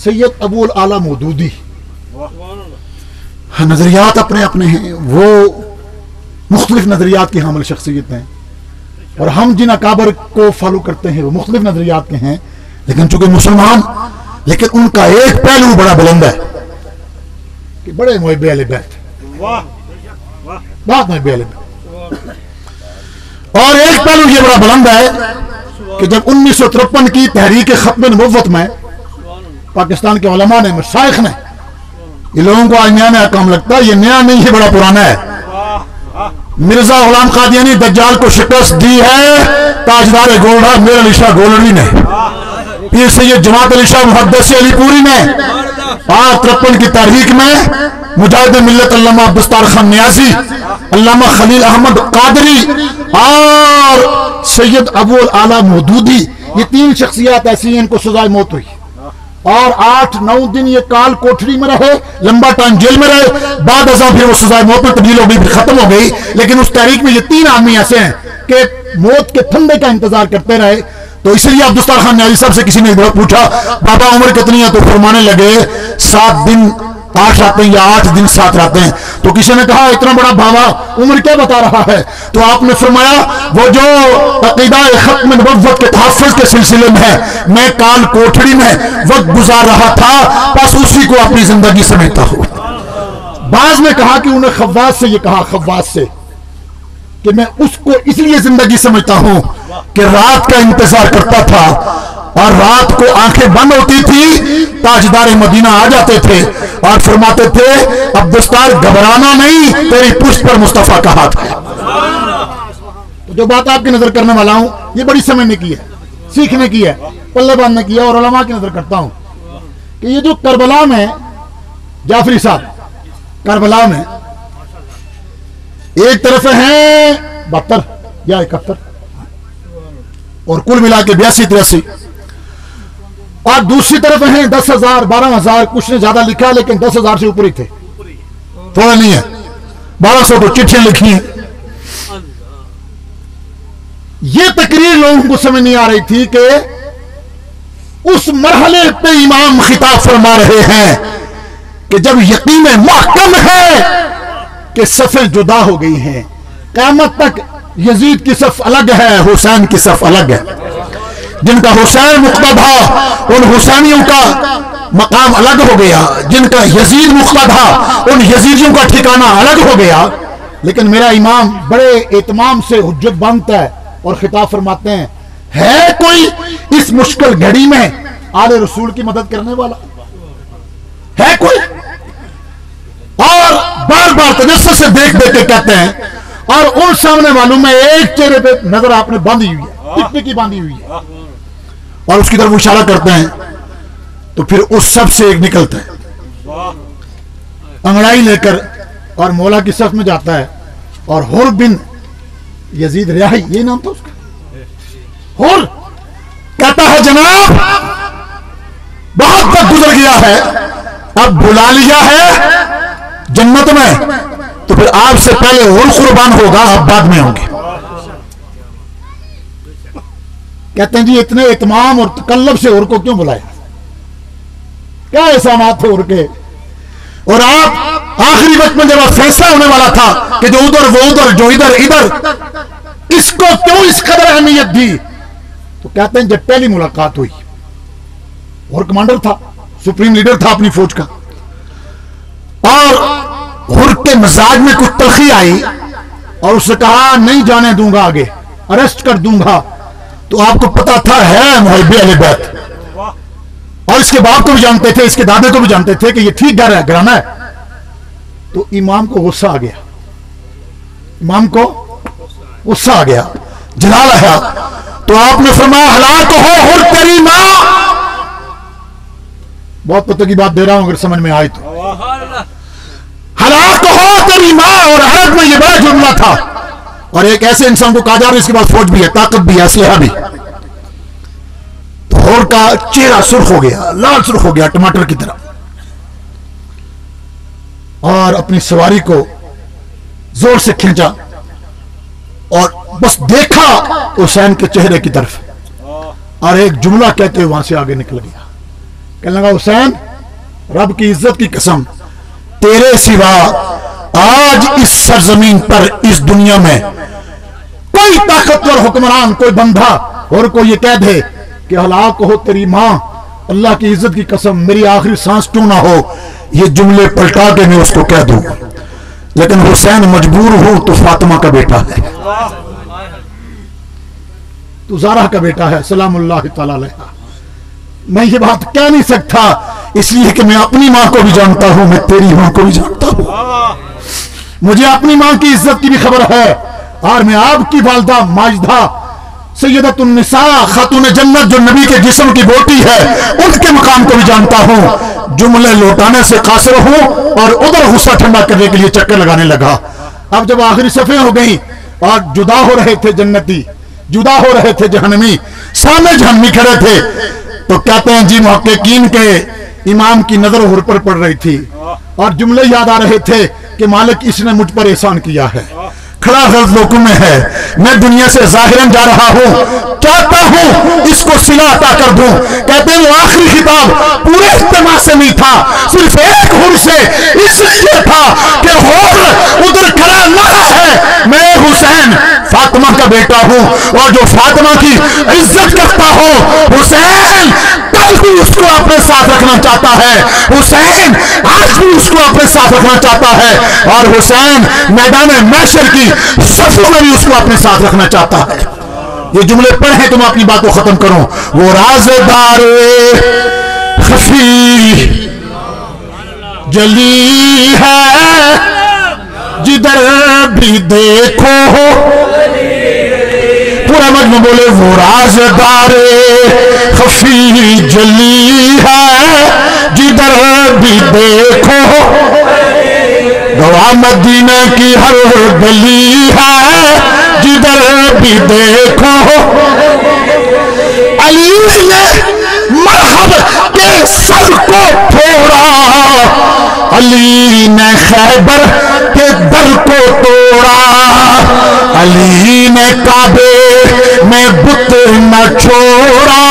سید ابو الاعلیٰ مودودی، نظریات اپنے اپنے ہیں، وہ مختلف نظریات کی حامل شخصیت ہیں، اور ہم جن اکابر کو فالو کرتے ہیں وہ مختلف نظریات کے ہیں، لیکن چونکہ مسلمان، لیکن ان کا ایک پہلو بڑا بلند ہے کہ بڑے محب اہل بیت، بہت محب اہل بیت، اور ایک پہلو یہ بڑا بلند ہے کہ جب 1953 کی تحریک ختم نبوت میں پاکستان کے علماء نے، مشائخ نے یہ لوگوں کو آج نیا نیا کام لگتا ہے، یہ نیا نہیں ہے، بڑا پرانا ہے۔ مرزا غلام قادیانی دجال کو شکست دی ہے تاجدار گولڈا میر علی شاہ گولڑی نے، پیر سید جماعت علی شاہ محدث علی پوری نے، 53 کی تاریخ میں مجاہد ملت علامہ عبدالستار خان نیازی، علامہ خلیل احمد قادری اور سید ابو الاعلیٰ مودودی، یہ 3 شخصیات ایسی ہیں ان کو سزائے موت ہوئی، اور 8-9 دن یہ کال کوٹھری میں رہے، لمبا ٹائم جیل میں رہے، بعد ازاں پھر وہ سزائے موت میں تبدیل ہو گئی، پھر ختم ہو گئی۔ لیکن اس تاریخ میں یہ 3 آدمی ایسے ہیں کہ موت کے پھندے کا انتظار کرتے رہے۔ تو اس لیے عبدالستار خان نیازی صاحب سے کسی نے پوچھا بابا عمر کتنی ہے، تو فرمانے لگے 7 دن 8 راتیں یا 8 دن 7 راتیں۔ تو کسی نے کہا اتنا بڑا بابا عمر کیا بتا رہا ہے؟ تو آپ نے فرمایا وہ جو عقیدہ ختم نبوت کے تحفظ کے سلسلے میں ہے، میں کال کوٹھڑی میں وقت گزار رہا تھا، بس اسی کو اپنی زندگی سمجھتا ہوں۔ بعض نے کہا کہ انہیں خواص سے یہ کہا، خواص سے کہ میں اس کو اس لیے زندگی سمجھتا ہوں کہ رات کا انتظار کرتا تھا، اور رات کو آنکھیں بند ہوتی تھی، تاجدار مدینہ آ جاتے تھے اور فرماتے تھے عبدالستار گھبرانا نہیں، تیری پشت پر مصطفیٰ کا ہاتھ ہے۔ تو جو بات آپ کی نظر کرنے والا ہوں یہ بڑی سمجھنے کی ہے، سیکھنے کی ہے، پلے باندھنے کی ہے، اور علماء کی نظر کرتا ہوں کہ یہ جو کربلا میں جعفری صاحب کربلا میں ایک طرف ہیں 72 یا 71 اور کل ملا کے 82-83، اور دوسری طرف ہیں 10,000 12,000، کچھ نے زیادہ لکھا لیکن 10,000 سے اوپر ہی تھے، تھوڑا نہیں ہے، 1200 کو چٹھیاں لکھی ہیں۔ یہ تقریر لوگوں کو سمجھ نہیں آ رہی تھی کہ اس مرحلے پہ امام خطاب فرما رہے ہیں کہ جب یقین محکم ہے کہ صفیں جدا ہو گئی ہیں، قیامت تک یزید کی صف الگ ہے، حسین کی صف الگ ہے، جن کا حسین مقتدی ان حسینیوں کا مقام الگ ہو گیا، جن کا یزید مقتدی ان یزیدیوں کا ٹھکانہ الگ ہو گیا۔ لیکن میرا امام بڑے اہتمام سے حجت باندھتا ہے اور خطاب فرماتے ہیں ہے کوئی اس مشکل گھڑی میں آل رسول کی مدد کرنے والا ہے کوئی؟ اور بار بار تجسس سے دیکھ دیکھ کے کہتے ہیں، اور ان سامنے والوں میں ایک چہرے پہ نظر آپ نے باندھی ہوئی ہے، ٹک ٹکی باندھی ہوئی ہے، اور اس کی طرف اشارہ کرتے ہیں، تو پھر اس سب سے ایک نکلتا ہے انگڑائی لے کر اور مولا کی صف میں جاتا ہے، اور حر بن یزید ریاحی، یہ نام تھا اس کا، حر کہتا ہے جناب بہت وقت گزر گیا ہے، اب بلا لیا ہے جنت میں، تو پھر آپ سے پہلے حر قربان ہوگا، آپ بعد میں ہوں گے۔ کہتے ہیں جی اتنے اہتمام اور تکلف سے حر کو کیوں بلایا، کیا احسانات تھے حر کے؟ اور آپ آخری وقت میں جب آپ فیصلہ ہونے والا تھا کہ جو ادھر وہ ادھر جو ادھر ادھر، اس کو کیوں اس قدر اہمیت دی؟ تو کہتے ہیں جب پہلی ملاقات ہوئی، حر کمانڈر تھا، سپریم لیڈر تھا اپنی فوج کا، اور حر کے مزاج میں کچھ تلخی آئی اور اس نے کہا نہیں جانے دوں گا، آگے اریسٹ کر دوں گا۔ تو آپ کو پتا تھا ہے محب اہل بیت، اور اس کے باپ کو بھی جانتے تھے، اس کے دادے کو بھی جانتے تھے کہ یہ ٹھیک گھر ہے، گھرانا ہے۔ تو امام کو غصہ آ گیا، امام کو غصہ آ گیا، جلال آیا، تو آپ نے فرمایا ہلاک ہو حر تیری ماں۔ بہت پتہ کی بات دے رہا ہوں اگر سمجھ میں آئی تو، ہلاک ہو تیری ماں، اور عرب میں یہ بڑا جملہ تھا، اور ایک ایسے انسان کو کہا جا رہا ہے اس کے بعد فوج بھی ہے، طاقت بھی ہے، اسلحہ بھی۔ تو حر کا چہرہ سرخ ہو گیا، لال سرخ ہو گیا ٹماٹر کی طرح، اور اپنی سواری کو زور سے کھینچا اور بس دیکھا حسین کے چہرے کی طرف، اور ایک جملہ کہتے ہوئے وہاں سے آگے نکل گیا، کہنے لگا حسین رب کی عزت کی قسم، تیرے سوا آج اس سرزمین پر اس دنیا میں کوئی طاقتور حکمران، کوئی بندہ اور کو یہ کہہ دے کہ ہلاک ہو تیری ماں، اللہ کی عزت کی قسم میری آخری سانس کیوں نہ ہو، یہ جملے پلٹا کے میں اس کو کہہ دوں، لیکن حسین مجبور ہوں تو فاطمہ کا بیٹا ہے، تو زہرا کا بیٹا ہے سلام اللہ تعالی علیہ، میں یہ بات کہہ نہیں سکتا اس لیے کہ میں اپنی ماں کو بھی جانتا ہوں، میں تیری ماں کو بھی جانتا ہوں، مجھے اپنی ماں کی عزت کی بھی خبر ہے، اور میں آپ کی والدہ ماجدہ سیدۃ النساء خاتون جنت جو نبی کے جسم کی بوٹی ہے ان کے مقام کو بھی جانتا ہوں۔ جملے لوٹانے سے قاصر ہوں اور ادھر غصہ ٹھنڈا کرنے کے لیے چکر لگانے لگا۔ اب جب آخری صفحے ہو گئی اور جدا ہو رہے تھے جنتی، جدا ہو رہے تھے جہنمی، سامنے جہنمی کھڑے تھے، تو کہتے ہیں جی محققین کے امام کی نظر ہر پر پڑ رہی تھی اور جملے یاد آ رہے تھے کہ مالک اس نے مجھ پر احسان کیا ہے، کھڑا غلط لوگوں میں ہے، میں دنیا سے ظاہراً جا رہا ہوں، چاہتا ہوں اس کو صلہ عطا کر دوں۔ کہتے ہیں وہ آخری خطاب پورے اجتماع سے نہیں تھا، صرف ایک حر سے، اس لیے تھا کہ حر ادھر کھڑا نہ ہے، میں حسین فاطمہ کا بیٹا ہوں اور جو فاطمہ کی عزت کرتا ہوں، حسین کل بھی اس کو اپنے ساتھ رکھنا چاہتا ہے، حسین آج بھی اس کو اپنے ساتھ رکھنا چاہتا ہے، اور حسین میدان محشر کی صفوں میں بھی اس کو اپنے ساتھ رکھنا چاہتا ہے۔ یہ جملے پڑھیں تو میں اپنی بات کو ختم کروں۔ وہ رازدار خفی جلی ہے جدھر بھی دیکھو، پورا مجمع بولے وہ رازدار خفی جلی ہے جدھر بھی دیکھو، گواہ مدینہ کی ہر گلی ہے جدھر بھی دیکھو، علی نے مرحب کے سر کو پھوڑا، علی نے خیبر کے در کو توڑا، علی نے کعبے میں بت نہ چھوڑا،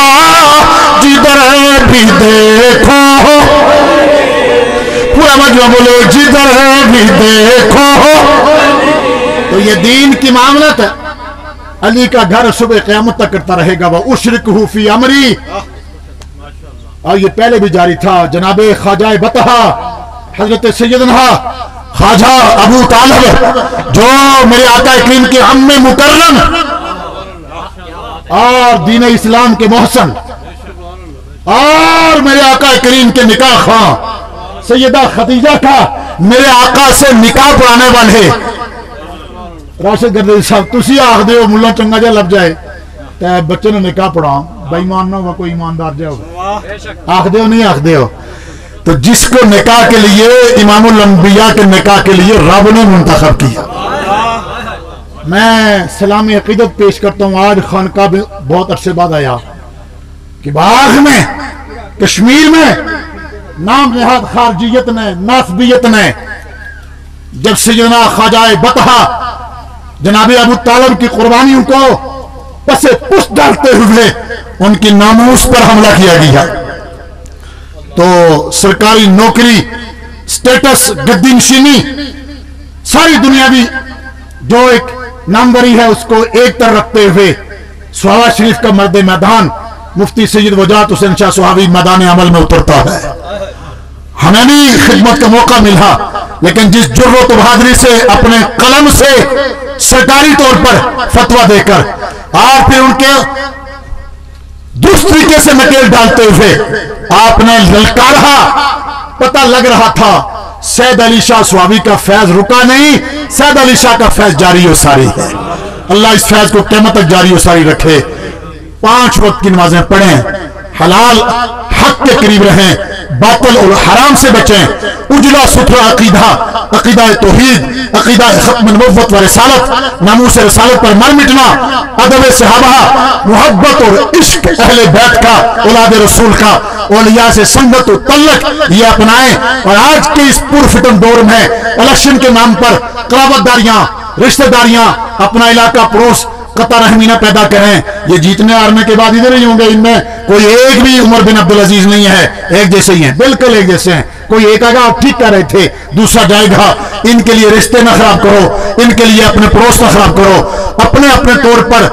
جدھر بھی دیکھو، پورا مجمع بولو جدھر بھی دیکھو۔ تو یہ دین کی معاملت ہے، علی کا گھر صبح قیامت تک کرتا رہے گا۔ وَأُشْرِكُهُ فِي أَمْرِي، اور یہ پہلے بھی جاری تھا۔ جناب خواجہ بطحہ حضرت سیدنا خواجہ ابو طالب جو میرے آقا کریم کے عم مکرم اور دین اسلام کے محسن اور میرے آقا کریم کے نکاح خواں سیدہ خدیجہ کا میرے آقا سے نکاح پڑھانے والے راشد گردی صاحب، تسی آخ دیو ملا چنگا جا لب جائے تے بچے نے نکاح پڑھا بے ایمان نہ ہوا، کوئی ایماندار جاؤ آخ دیو نہیں آخ دیو۔ تو جس کو نکاح کے لیے امام الانبیاء کے نکاح کے لیے رب نے منتخب کیا۔ میں سلامی عقیدت پیش کرتا ہوں، آج خانقاہ میں بہت عرصے بعد آیا کہ باغ میں کشمیر میں نام نہاد خارجیت نے ناسبیت نے جب سیدنا خواجہ بطحہ جناب ابو طالب کی قربانیوں کو پس پشت ڈالتے ہوئے ان کی ناموس پر حملہ کیا گیا، تو سرکاری نوکری، سٹیٹس، گدی نشینی، ساری دنیاوی جو ایک ناموری ہے اس کو ایک طرح رکھتے ہوئے سہاوا شریف کا مرد میدان مفتی سید وجاہت حسین شاہ سہاوی میدان عمل میں اترتا ہے۔ ہمیں بھی خدمت کا موقع ملا، لیکن جس جرأت و بہادری سے اپنے قلم سے سرکاری طور پر فتویٰ دے کر اور پھر ان کے درست طریقے سے نکیل ڈالتے ہوئے آپ نے للکارا، پتہ لگ رہا تھا سید علی شاہ سہاوی کا فیض رکا نہیں، سید علی شاہ کا فیض جاری و ساری ہے۔ اللہ اس فیض کو قیامت تک جاری و ساری رکھے۔ 5 وقت کی نمازیں پڑھیں، حلال حق کے قریب رہیں، باطل اور حرام سے بچیں، اجلا ستھرا عقیدہ، عقیدہ توحید، عقیدہ ختم نبوت و رسالت، ناموس رسالت پر مر مٹنا، ادب صحابہ، محبت اور عشق اہل بیت کا، اولاد رسول کا، اولیاء سے سنگت و تعلق یہ اپنائیں۔ اور آج کے اس پرفتن دور میں الیکشن کے نام پر قرابت داریاں، رشتہ داریاں، اپنا علاقہ پڑوس قطع رحمی نہ پیدا کریں۔ یہ جیتنے ہارنے کے بعد ادھر ہی ہوں گے، ان میں کوئی ایک بھی عمر بن عبدالعزیز نہیں ہے، ایک جیسے ہی ہیں، بالکل ایک جیسے ہیں۔ کوئی ایک آگا آپ ٹھیک کر رہے تھے، دوسرا جائے گا۔ ان کے لیے رشتے نہ خراب کرو، ان کے لیے اپنے پڑوس نہ خراب کرو، اپنے اپنے طور پر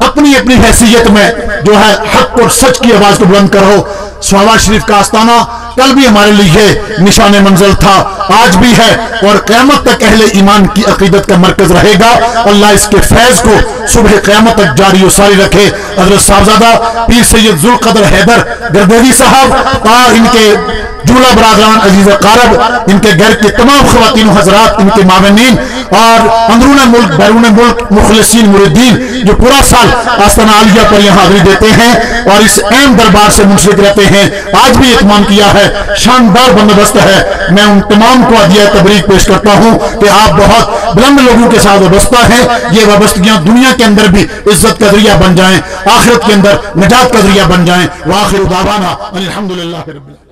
اپنی اپنی حیثیت میں جو ہے حق اور سچ کی آواز کو بلند کرو۔ سہاوا شریف کا آستانہ کل بھی ہمارے لیے نشان منزل تھا، آج بھی ہے، اور قیامت تک اہل ایمان کی عقیدت کا مرکز رہے گا۔ اللہ اس کے فیض کو صبح قیامت تک جاری و ساری رکھے۔ حضرت صاحبزادہ پیر سید ذوالقدر حیدر گردیوی صاحب اور ان کے جملہ برادران عزیز اقارب، ان کے گھر کے تمام خواتین و حضرات، ان کے معاونین اور اندرون ملک بیرون ملک مخلصین مریدین جو پورا سال آستانہ عالیہ پر یہاں حاضری دیتے ہیں اور اس اہم دربار سے منسلک رہتے ہیں، آج بھی اہتمام کیا ہے، شاندار بندوبست ہے۔ میں ان تمام کو ہدیہ تبریک پیش کرتا ہوں کہ آپ بہت بلند لوگوں کے ساتھ وابستہ ہیں۔ یہ وابستگیاں دنیا کے اندر بھی عزت کا ذریعہ بن جائیں، آخرت کے اندر نجات کا ذریعہ بن جائیں۔ وآخر دعوانا الحمدللہ رب العالمین۔